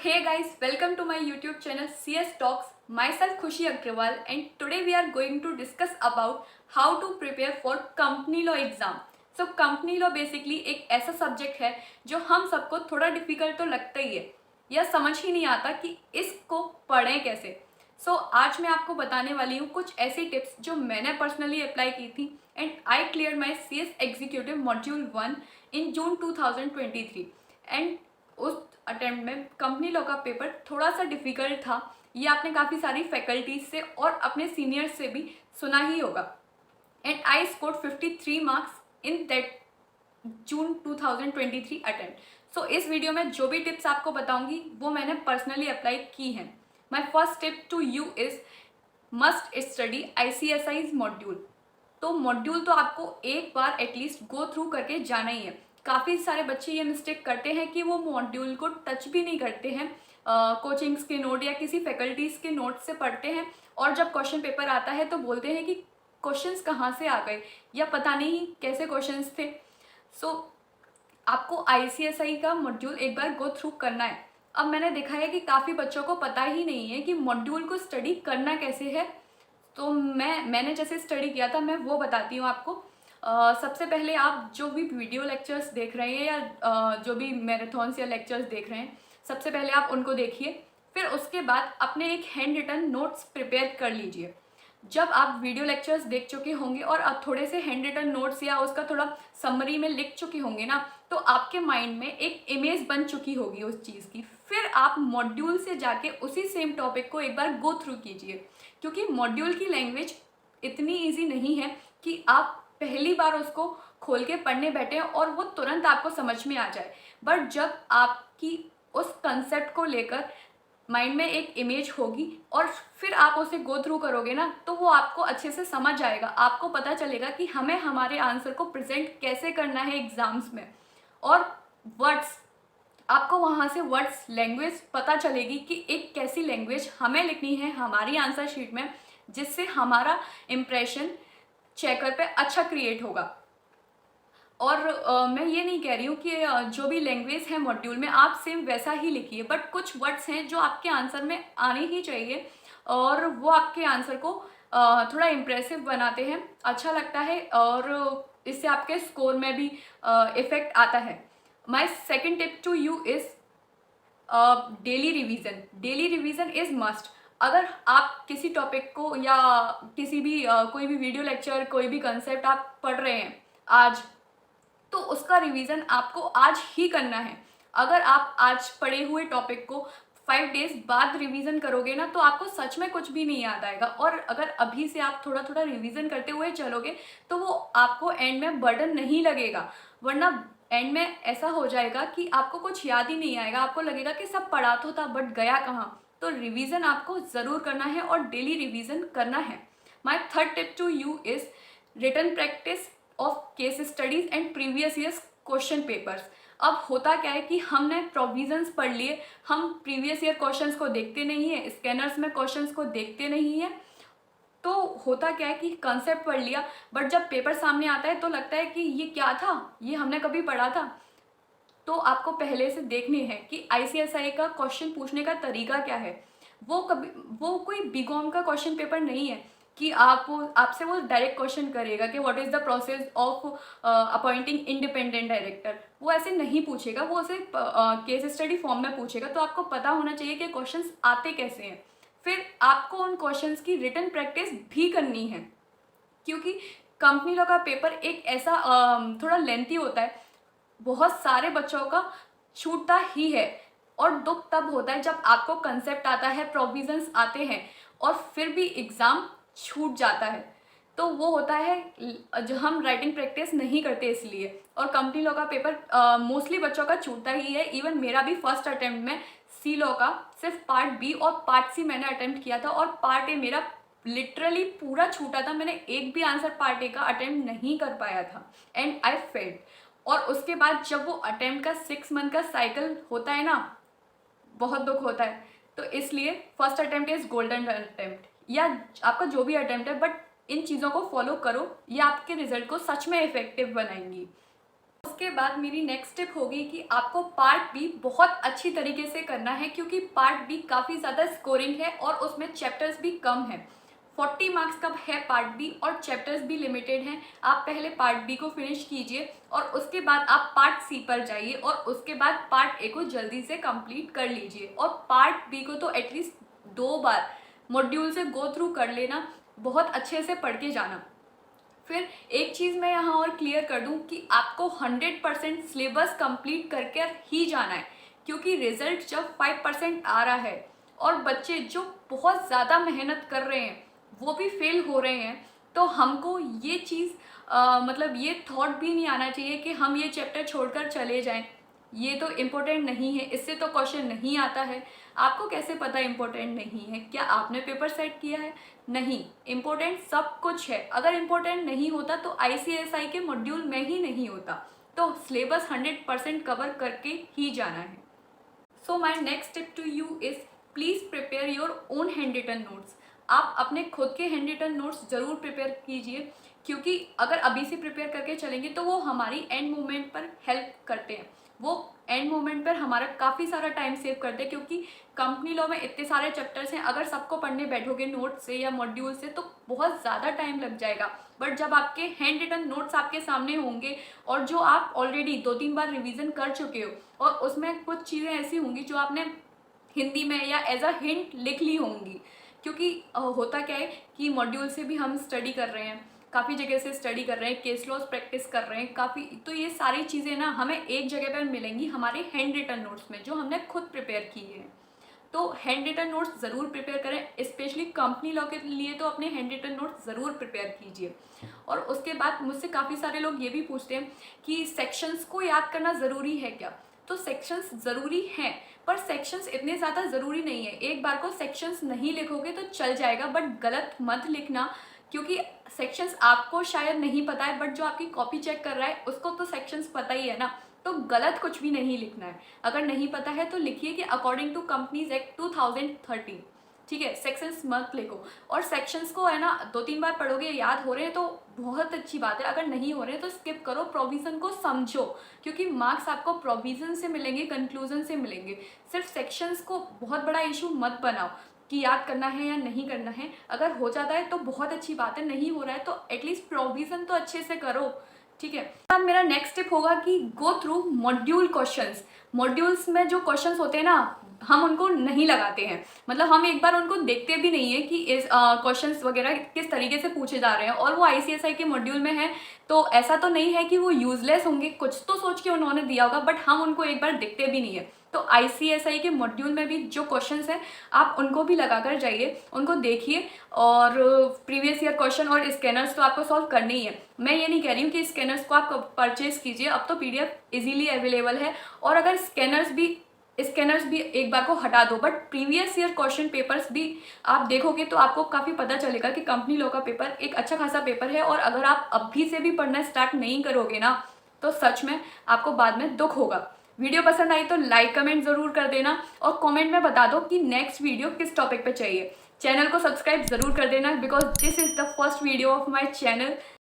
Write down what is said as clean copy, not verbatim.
hey guys, welcome to my YouTube channel CS Talks. Myself Khushi Agrawal and today we are going to discuss about how to prepare for company law exam. So company law basically एक ऐसा subject है जो हम सबको थोड़ा difficult तो लगता ही है या समझ ही नहीं आता कि इसको पढ़ें कैसे. आज मैं आपको बताने वाली हूँ कुछ ऐसी टिप्स जो मैंने पर्सनली अप्लाई की थी and I clear my CS executive module 1 in June 2023 and उस अटेम्प्ट में कंपनी लॉ का पेपर थोड़ा सा डिफिकल्ट था. ये आपने काफ़ी सारी फैकल्टीज से और अपने सीनियर्स से भी सुना ही होगा. And I scored 53 marks in that June 2023 attempt. इस वीडियो में जो भी टिप्स आपको बताऊंगी वो मैंने पर्सनली अप्लाई की हैं. My first tip to you is must study ICSI's module. तो मॉड्यूल तो आपको एक बार एटलीस्ट गो थ्रू करके जाना ही है. काफ़ी सारे बच्चे ये मिस्टेक करते हैं कि वो मॉड्यूल को टच भी नहीं करते हैं, कोचिंग्स के नोट या किसी फैकल्टीज़ के नोट से पढ़ते हैं और जब क्वेश्चन पेपर आता है तो बोलते हैं कि क्वेश्चंस कहाँ से आ गए या पता नहीं कैसे क्वेश्चंस थे. आपको ICSI का मॉड्यूल एक बार गो थ्रू करना है. अब मैंने देखा है कि काफ़ी बच्चों को पता ही नहीं है कि मॉड्यूल को स्टडी करना कैसे है. तो मैंने जैसे स्टडी किया था मैं वो बताती हूँ आपको. सबसे पहले आप जो भी वीडियो लेक्चर्स देख रहे हैं या जो भी मैराथन्स या लेक्चर्स देख रहे हैं, सबसे पहले आप उनको देखिए. फिर उसके बाद अपने एक हैंड रिटन नोट्स प्रिपेयर कर लीजिए. जब आप वीडियो लेक्चर्स देख चुके होंगे और आप थोड़े से हैंड रिटन नोट्स या उसका थोड़ा समरी में लिख चुके होंगे ना, तो आपके माइंड में एक इमेज बन चुकी होगी उस चीज़ की. फिर आप मॉड्यूल से जाके उसी सेम टॉपिक को एक बार गो थ्रू कीजिए, क्योंकि मॉड्यूल की लैंग्वेज इतनी ईजी नहीं है कि आप पहली बार उसको खोल के पढ़ने बैठे और वो तुरंत आपको समझ में आ जाए. बट जब आपकी उस कंसेप्ट को लेकर माइंड में एक इमेज होगी और फिर आप उसे गो थ्रू करोगे ना, तो वो आपको अच्छे से समझ आएगा. आपको पता चलेगा कि हमें हमारे आंसर को प्रेजेंट कैसे करना है एग्जाम्स में. और वर्ड्स, आपको वहाँ से वर्ड्स लैंग्वेज पता चलेगी कि एक कैसी लैंग्वेज हमें लिखनी है हमारी आंसर शीट में, जिससे हमारा इम्प्रेशन चेकर पे अच्छा क्रिएट होगा. और मैं ये नहीं कह रही हूँ कि जो भी लैंग्वेज है मॉड्यूल में आप सेम वैसा ही लिखिए, बट कुछ वर्ड्स हैं जो आपके आंसर में आने ही चाहिए और वो आपके आंसर को थोड़ा इम्प्रेसिव बनाते हैं, अच्छा लगता है और इससे आपके स्कोर में भी इफ़ेक्ट आता है. My second tip to you is daily revision. Daily revision is must. अगर आप किसी टॉपिक को या किसी भी कोई भी वीडियो लेक्चर, कोई भी कंसेप्ट आप पढ़ रहे हैं आज, तो उसका रिवीजन आपको आज ही करना है. अगर आप आज पढ़े हुए टॉपिक को 5 डेज बाद रिवीजन करोगे ना, तो आपको सच में कुछ भी नहीं याद आएगा. और अगर अभी से आप थोड़ा थोड़ा रिवीजन करते हुए चलोगे तो वो आपको एंड में बर्डन नहीं लगेगा. वरना एंड में ऐसा हो जाएगा कि आपको कुछ याद ही नहीं आएगा, आपको लगेगा कि सब पढ़ा तो था बट गया कहाँ. तो रिवीजन आपको ज़रूर करना है और डेली रिवीजन करना है. My third tip to you is written practice of case studies and previous years question papers. अब होता क्या है कि हमने प्रोविजंस पढ़ लिए, हम प्रीवियस ईयर क्वेश्चंस को देखते नहीं है, स्कैनर्स में क्वेश्चंस को देखते नहीं है. तो होता क्या है कि कंसेप्ट पढ़ लिया बट जब पेपर सामने आता है तो लगता है कि ये क्या था, ये हमने कभी पढ़ा था. तो आपको पहले से देखनी है कि ICSI का क्वेश्चन पूछने का तरीका क्या है. वो कोई बीकॉम का क्वेश्चन पेपर नहीं है कि आपसे वो डायरेक्ट क्वेश्चन करेगा कि what is the process of appointing independent director. वो ऐसे नहीं पूछेगा, वो ऐसे केस स्टडी फॉर्म में पूछेगा. तो आपको पता होना चाहिए कि क्वेश्चंस आते कैसे हैं. फिर आपको उन क्वेश्चंस की रिटन प्रैक्टिस भी करनी है, क्योंकि कंपनी लॉ का पेपर एक ऐसा थोड़ा लेंथी होता है, बहुत सारे बच्चों का छूटता ही है. और दुख तब होता है जब आपको कंसेप्ट आता है, प्रोविजंस आते हैं और फिर भी एग्ज़ाम छूट जाता है. तो वो होता है जो हम राइटिंग प्रैक्टिस नहीं करते इसलिए. और कंपनी लॉ का पेपर मोस्टली बच्चों का छूटता ही है. इवन मेरा भी फर्स्ट अटेम्प्ट में सी लॉ का सिर्फ पार्ट बी और पार्ट सी मैंने अटेम्प्ट किया था और पार्ट ए मेरा लिटरली पूरा छूटा था. मैंने एक भी आंसर पार्ट ए का अटेम्प्ट नहीं कर पाया था एंड आई फेल्ड. और उसके बाद जब वो अटेम्प्ट का 6 मंथ का साइकिल होता है ना, बहुत दुख होता है. तो इसलिए first attempt is golden attempt, या आपका जो भी अटेम्प्ट है, बट इन चीज़ों को फॉलो करो, ये आपके रिजल्ट को सच में इफेक्टिव बनाएंगी. उसके बाद मेरी नेक्स्ट टिप होगी कि आपको पार्ट बी बहुत अच्छी तरीके से करना है, क्योंकि पार्ट बी काफ़ी ज़्यादा स्कोरिंग है और उसमें चैप्टर्स भी कम है। 40 मार्क्स का है पार्ट बी और चैप्टर्स भी लिमिटेड हैं। आप पहले पार्ट बी को फिनिश कीजिए और उसके बाद आप पार्ट सी पर जाइए और उसके बाद पार्ट ए को जल्दी से कंप्लीट कर लीजिए। और पार्ट बी को तो एटलीस्ट 2 बार मॉड्यूल से गो थ्रू कर लेना, बहुत अच्छे से पढ़ के जाना। फिर एक चीज़ मैं यहाँ और क्लियर कर दूँ कि आपको 100% सिलेबस कंप्लीट करके ही जाना है, क्योंकि रिजल्ट जब 5% आ रहा है और बच्चे जो बहुत ज़्यादा मेहनत कर रहे हैं वो भी फेल हो रहे हैं, तो हमको ये चीज़ मतलब ये थॉट भी नहीं आना चाहिए कि हम ये चैप्टर छोड़कर चले जाएं, ये तो इम्पोर्टेंट नहीं है, इससे तो क्वेश्चन नहीं आता है। आपको कैसे पता इम्पोर्टेंट नहीं है? क्या आपने पेपर सेट किया है? नहीं, इम्पोर्टेंट सब कुछ है। अगर इम्पोर्टेंट नहीं होता तो ICSI के मॉड्यूल में ही नहीं होता। तो सिलेबस 100% कवर करके ही जाना है। So my next tip to you is please prepare your own hand written notes. आप अपने खुद के हैंड रिटन नोट्स ज़रूर प्रिपेयर कीजिए, क्योंकि अगर अभी से प्रिपेयर करके चलेंगे तो वो हमारी एंड मोमेंट पर हेल्प करते हैं। वो एंड मोमेंट पर हमारा काफ़ी सारा टाइम सेव करते हैं, क्योंकि कंपनी लॉ में इतने सारे चैप्टर्स हैं, अगर सबको पढ़ने बैठोगे नोट से या मॉड्यूल से तो बहुत ज़्यादा टाइम लग जाएगा। बट जब आपके हैंड रिटन नोट्स आपके सामने होंगे और जो आप ऑलरेडी 2-3 बार रिवीजन कर चुके हो और उसमें कुछ चीज़ें ऐसी होंगी जो आपने हिंदी में या एज अ हिंट लिख ली होंगी, क्योंकि होता क्या है कि मॉड्यूल से भी हम स्टडी कर रहे हैं, काफ़ी जगह से स्टडी कर रहे हैं, केस लॉज प्रैक्टिस कर रहे हैं काफ़ी, तो ये सारी चीज़ें ना हमें एक जगह पर मिलेंगी हमारे हैंड रिटन नोट्स में जो हमने खुद प्रिपेयर किए हैं। तो हैंड रिटन नोट्स ज़रूर प्रिपेयर करें, स्पेशली कंपनी लॉ के लिए तो अपने हैंड रिटन नोट्स ज़रूर प्रिपेयर कीजिए। और उसके बाद मुझसे काफ़ी सारे लोग ये भी पूछते हैं कि सेक्शंस को याद करना ज़रूरी है क्या? तो सेक्शंस ज़रूरी हैं, पर सेक्शंस इतने ज़्यादा ज़रूरी नहीं है। एक बार को सेक्शंस नहीं लिखोगे तो चल जाएगा, बट गलत मत लिखना, क्योंकि सेक्शंस आपको शायद नहीं पता है, बट जो आपकी कॉपी चेक कर रहा है उसको तो सेक्शंस पता ही है ना। तो गलत कुछ भी नहीं लिखना है। अगर नहीं पता है तो लिखिए कि अकॉर्डिंग टू कंपनीज एक्ट 2013, ठीक है, सेक्शंस मत लिखो। और सेक्शंस को है ना 2-3 बार पढ़ोगे, याद हो रहे हैं तो बहुत अच्छी बात है, अगर नहीं हो रहे हैं तो स्किप करो, प्रोविज़न को समझो, क्योंकि मार्क्स आपको प्रोविज़न से मिलेंगे, कंक्लूजन से मिलेंगे। सिर्फ सेक्शंस को बहुत बड़ा इशू मत बनाओ कि याद करना है या नहीं करना है। अगर हो जाता है तो बहुत अच्छी बात है, नहीं हो रहा है तो एटलीस्ट प्रोविज़न तो अच्छे से करो, ठीक है। अब मेरा नेक्स्ट टिप होगा कि go through module questions. Modules में जो क्वेश्चंस होते हैं ना, हम उनको नहीं लगाते हैं, मतलब हम एक बार उनको देखते भी नहीं है कि इस क्वेश्चंस वगैरह किस तरीके से पूछे जा रहे हैं, और वो ICSI के मॉड्यूल में है तो ऐसा तो नहीं है कि वो यूजलेस होंगे, कुछ तो सोच के उन्होंने दिया होगा, बट हम उनको एक बार देखते भी नहीं है। तो ICSI के मॉड्यूल में भी जो क्वेश्चंस हैं आप उनको भी लगा कर जाइए, उनको देखिए। और प्रीवियस ईयर क्वेश्चन और स्कैनर्स तो आपको सॉल्व करने ही है। मैं ये नहीं कह रही हूँ कि स्कैनर्स को आप परचेज कीजिए, अब तो PDF इजीली अवेलेबल है, और अगर स्कैनर्स भी एक बार को हटा दो, but previous year question papers भी आप देखोगे तो आपको काफ़ी पता चलेगा कि कंपनी लॉ का पेपर एक अच्छा खासा पेपर है। और अगर आप अभी से भी पढ़ना स्टार्ट नहीं करोगे ना तो सच में आपको बाद में दुख होगा। वीडियो पसंद आई तो लाइक कमेंट ज़रूर कर देना और कमेंट में बता दो कि नेक्स्ट वीडियो किस टॉपिक पे चाहिए। चैनल को सब्सक्राइब ज़रूर कर देना, because this is the first video of my channel.